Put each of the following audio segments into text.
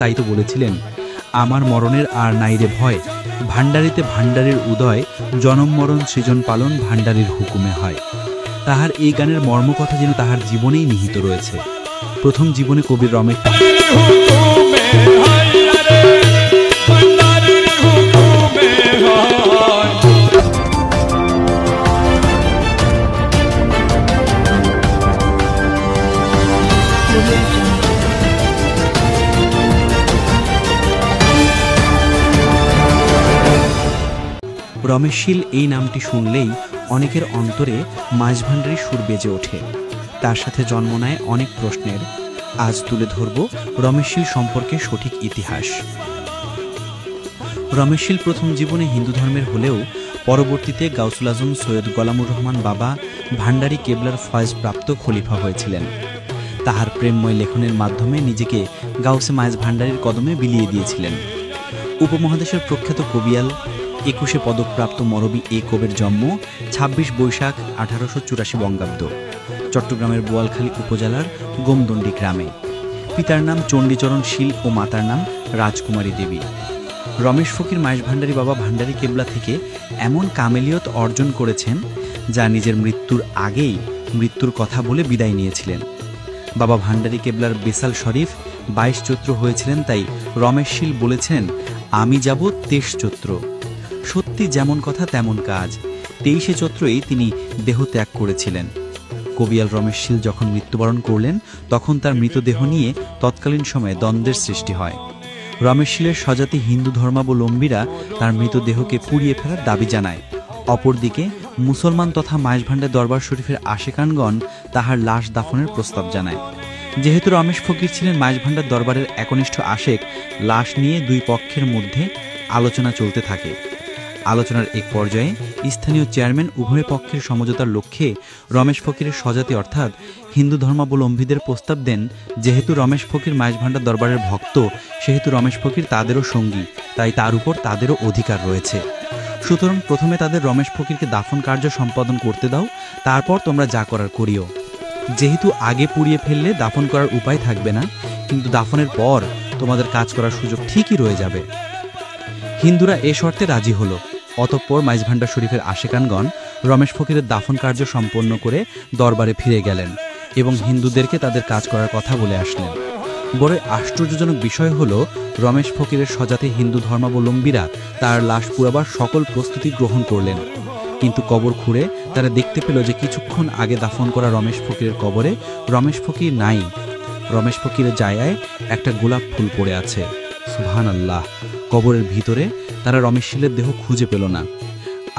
তাই তো বলেছিলেন, আমার মরণের আর নাই রে ভয়, ভাণ্ডারিতে ভাণ্ডারীর উদয়, জনম মরণ সৃজন পালন ভাণ্ডারীর হুকুমে হয়। তাহার এই গানের মর্মকথা যেন তাহার জীবনেই নিহিত রয়েছে। প্রথম জীবনে কবির রমেশ রমেশশীল এই নামটি শুনলেই অনেকের অন্তরে মাঝভাণ্ডারী সুর বেজে ওঠে। তার সাথে জন্ম নেয় অনেক প্রশ্নের। আজ তুলে ধরব রমেশশীল সম্পর্কে সঠিক ইতিহাস। রমেশশীল প্রথম জীবনে হিন্দু ধর্মের হলেও পরবর্তীতে গাউসুল আজম সৈয়দ গোলামুর রহমান বাবা ভাণ্ডারী কেবলার ফয়েজ প্রাপ্ত খলিফা হয়েছিলেন। তাহার প্রেমময় লেখনের মাধ্যমে নিজেকে গাউসে মাইজ ভাণ্ডারীর কদমে বিলিয়ে দিয়েছিলেন। উপমহাদেশের প্রখ্যাত কবিয়াল 21 পদকপ্রাপ্ত মরবী এ কবির জন্ম 26 বৈশাখ 1884 বঙ্গাব্দ চট্টগ্রামের বোয়ালখালী উপজেলার গোমদণ্ডী গ্রামে। পিতার নাম চণ্ডীচরণ শীল ও মাতার নাম রাজকুমারী দেবী। রমেশ ফকির মাইজ ভাণ্ডারী বাবা ভাণ্ডারী কেবলা থেকে এমন কামেলিয়ত অর্জন করেছেন যা নিজের মৃত্যুর আগেই মৃত্যুর কথা বলে বিদায় নিয়েছিলেন। বাবা ভাণ্ডারী কেবলার বেসাল শরীফ 22 চৈত্র হয়েছিলেন, তাই রমেশশীল বলেছেন, আমি যাব 23 চৈত্র। সত্যি যেমন কথা তেমন কাজ, 23শে চৈত্রই তিনি দেহ ত্যাগ করেছিলেন। কবিয়াল রমেশশীল যখন মৃত্যুবরণ করলেন তখন তার মৃতদেহ নিয়ে তৎকালীন সময়ে দ্বন্দ্বের সৃষ্টি হয়। রমেশশীলের স্বজাতি হিন্দু ধর্মাবলম্বীরা তার মৃতদেহকে পুড়িয়ে ফেলার দাবি জানায়। অপরদিকে মুসলমান তথা মাইজভাণ্ডার দরবার শরীফের আশেকানগণ তাহার লাশ দাফনের প্রস্তাব জানায়। যেহেতু রমেশ ফকির ছিলেন মাইজভাণ্ডার দরবারের একনিষ্ঠ আশেক, লাশ নিয়ে দুই পক্ষের মধ্যে আলোচনা চলতে থাকে। আলোচনার এক পর্যায়ে স্থানীয় চেয়ারম্যান উভয় পক্ষের সমঝোতার লক্ষ্যে রমেশ ফকিরের স্বজাতি অর্থাৎ হিন্দু ধর্মাবলম্বীদের প্রস্তাব দেন, যেহেতু রমেশ ফকির মাইজভাণ্ডার দরবারের ভক্ত, সেহেতু রমেশ ফকির তাদেরও সঙ্গী, তাই তার উপর তাদেরও অধিকার রয়েছে। সুতরাং প্রথমে তাদের রমেশ ফকিরকে দাফন কার্য সম্পাদন করতে দাও, তারপর তোমরা যা করার করিও। যেহেতু আগে পুড়িয়ে ফেললে দাফন করার উপায় থাকবে না, কিন্তু দাফনের পর তোমাদের কাজ করার সুযোগ ঠিকই রয়ে যাবে। হিন্দুরা এ শর্তে রাজি হলো। অতঃপর মাইজভাণ্ডার শরীফের আশেকানগণ রমেশ ফকিরের দাফন কার্য সম্পন্ন করে দরবারে ফিরে গেলেন এবং হিন্দুদেরকে তাদের কাজ করার কথা বলে আসলেন। বড় আশ্চর্যজনক বিষয় হলো, রমেশ ফকিরের স্বজাতি হিন্দু ধর্মাবলম্বীরা তার লাশ পুরাবার সকল প্রস্তুতি গ্রহণ করলেন, কিন্তু কবর খুঁড়ে তারা দেখতে পেল যে কিছুক্ষণ আগে দাফন করা রমেশ ফকিরের কবরে রমেশ ফকির নাই। রমেশ ফকিরের জায়গায় একটা গোলাপ ফুল পড়ে আছে। সুবহানাল্লাহ! কবরের ভিতরে তারা রমেশশীলের দেহ খুঁজে পেল না।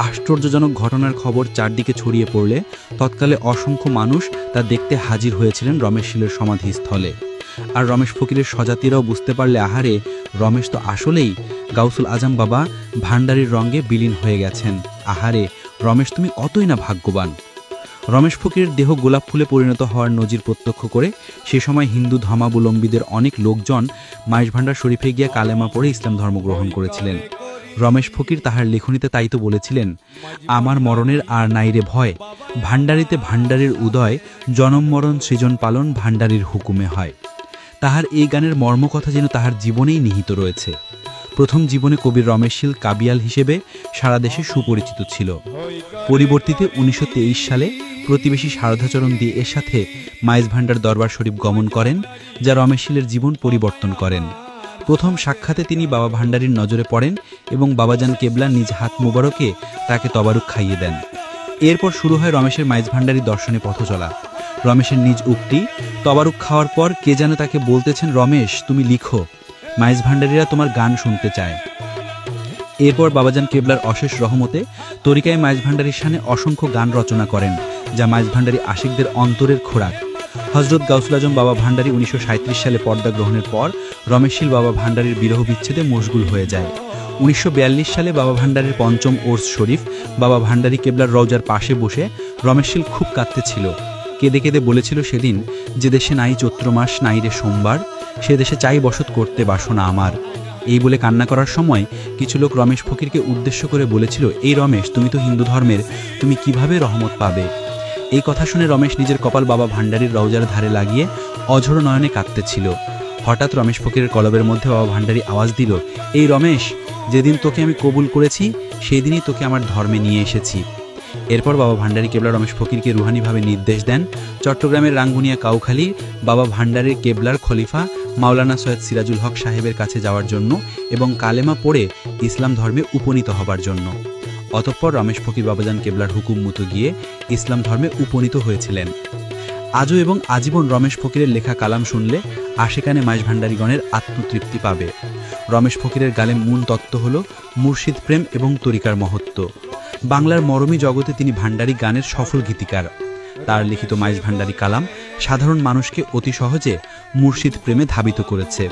আশ্চর্যজনক ঘটনার খবর চারদিকে ছড়িয়ে পড়লে তৎকালে অসংখ্য মানুষ তা দেখতে হাজির হয়েছিলেন রমেশশীলের সমাধিস্থলে। আর রমেশ ফকিরের স্বজাতিরাও বুঝতে পারলে, আহারে, রমেশ তো আসলেই গাউসুল আজম বাবা ভাণ্ডারীর রঙে বিলীন হয়ে গেছেন। আহারে রমেশ, তুমি কতই না ভাগ্যবান। রমেশ ফকিরের দেহ গোলাপ ফুলে পরিণত হওয়ার নজির প্রত্যক্ষ করে সে সময় হিন্দু ধর্মাবলম্বীদের অনেক লোকজন মাইজভাণ্ডার শরীফে গিয়ে কালেমা পড়ে ইসলাম ধর্ম গ্রহণ করেছিলেন। রমেশ ফকির তাহার লেখনীতে তাই তো বলেছিলেন, আমার মরণের আর নাই রে ভয়, ভাণ্ডারিতে ভাণ্ডারীর উদয়, জনম মরণ সৃজন পালন ভাণ্ডারীর হুকুমে হয়। তাহার এই গানের মর্মকথা যেন তাহার জীবনেই নিহিত রয়েছে। প্রথম জীবনে কবির রমেশশীল কাবিয়াল হিসেবে সারা দেশে সুপরিচিত ছিল। পরিবর্তিতে 1923 সালে প্রতিবেশী শারদাচরণ দিয়ে এর সাথে মাইজভাণ্ডার দরবার শরীফ গমন করেন, যা রমেশশীলের জীবন পরিবর্তন করেন। প্রথম সাক্ষাতে তিনি বাবা ভাণ্ডারীর নজরে পড়েন এবং বাবাজান কেবলা নিজ হাত মুবারকে তাকে তবারুক খাইয়ে দেন। এরপর শুরু হয় রমেশের মাইজভাণ্ডারী দর্শনে পথ চলা। রমেশের নিজ উক্তি, তবারুক খাওয়ার পর কে যেন তাকে বলতেছেন, রমেশ তুমি লিখো, মাইজভাণ্ডারীরা তোমার গান শুনতে চায়। এরপর বাবাজান কেবলার অশেষ রহমতে তরিকায় মাইজভাণ্ডারীর শানে অসংখ্য গান রচনা করেন, যা মাইজভাণ্ডারী আশিকদের অন্তরের খোরাক। হজরত গাউসুল আজম বাবা ভাণ্ডারী 1937 সালে পর্দা গ্রহণের পর রমেশশীল বাবা ভাণ্ডারীর বিরহ বিচ্ছেদে মশগুল হয়ে যায়। 1942 সালে বাবা ভাণ্ডারীর পঞ্চম ওরস শরীফ বাবা ভাণ্ডারী কেবলার রওজার পাশে বসে রমেশশীল খুব কাঁদতেছিল। কেঁদে কেঁদে বলেছিল সেদিন, যে দেশে নাই চৈত্র মাস নাই রে সোমবার, সে দেশে চাই বসত করতে বাসনা আমার। এই বলে কান্না করার সময় কিছু লোক রমেশ ফকিরকে উদ্দেশ্য করে বলেছিল, এই রমেশ, তুমি তো হিন্দু ধর্মের, তুমি কিভাবে রহমত পাবে? এই কথা শুনে রমেশ নিজের কপাল বাবা ভাণ্ডারীর রওজার ধারে লাগিয়ে অঝোর নয়নে কাঁদতেছিল। হঠাৎ রমেশ ফকিরের কলবের মধ্যে বাবা ভান্ডারী আওয়াজ দিল, এই রমেশ, যেদিন তোকে আমি কবুল করেছি সেই দিনই তোকে আমার ধর্মে নিয়ে এসেছি। এরপর বাবা ভান্ডারী কেবলা রমেশ ফকিরকে রুহানিভাবে নির্দেশ দেন চট্টগ্রামের রাঙ্গুনিয়া কাউখালী বাবা ভান্ডারীর কেবলার খলিফা মাওলানা সৈয়দ সিরাজুল হক সাহেবের কাছে যাওয়ার জন্য এবং কালেমা পড়ে ইসলাম ধর্মে উপনীত হবার জন্য। অতঃপর রমেশ ফকির বাবাজান কেবলার হুকুম মতো গিয়ে ইসলাম ধর্মে উপনীত হয়েছিলেন। আজও এবং আজীবন রমেশ ফকিরের লেখা কালাম শুনলে আশেকানে মাইজ ভান্ডারীগণের আত্মতৃপ্তি পাবে। রমেশ ফকিরের গালে মূল তত্ত্ব হল মুর্শিদ প্রেম এবং তরিকার মহত্ব। বাংলার মরমী জগতে তিনি ভান্ডারী গানের সফল গীতিকার। তার লিখিত মাইজ ভান্ডারী কালাম সাধারণ মানুষকে অতি সহজে মুর্শিদ প্রেমে ধাবিত করেছে।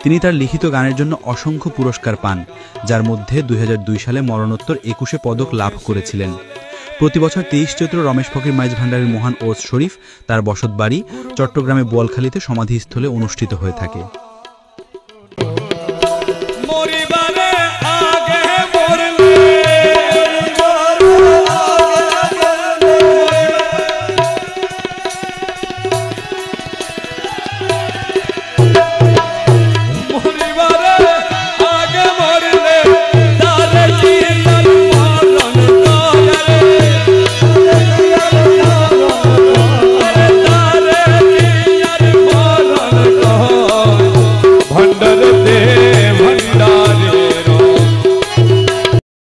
তিনি তার লিখিত গানের জন্য অসংখ্য পুরস্কার পান, যার মধ্যে 2002 সালে মরণোত্তর 21 পদক লাভ করেছিলেন। প্রতি বছর 23 চৈত্র রমেশ ফকির মাইজ ভান্ডারীর মহান ওরস শরীফ তার বসতবাড়ি চট্টগ্রামে বোয়ালখালীতে সমাধিস্থলে অনুষ্ঠিত হয়ে থাকে।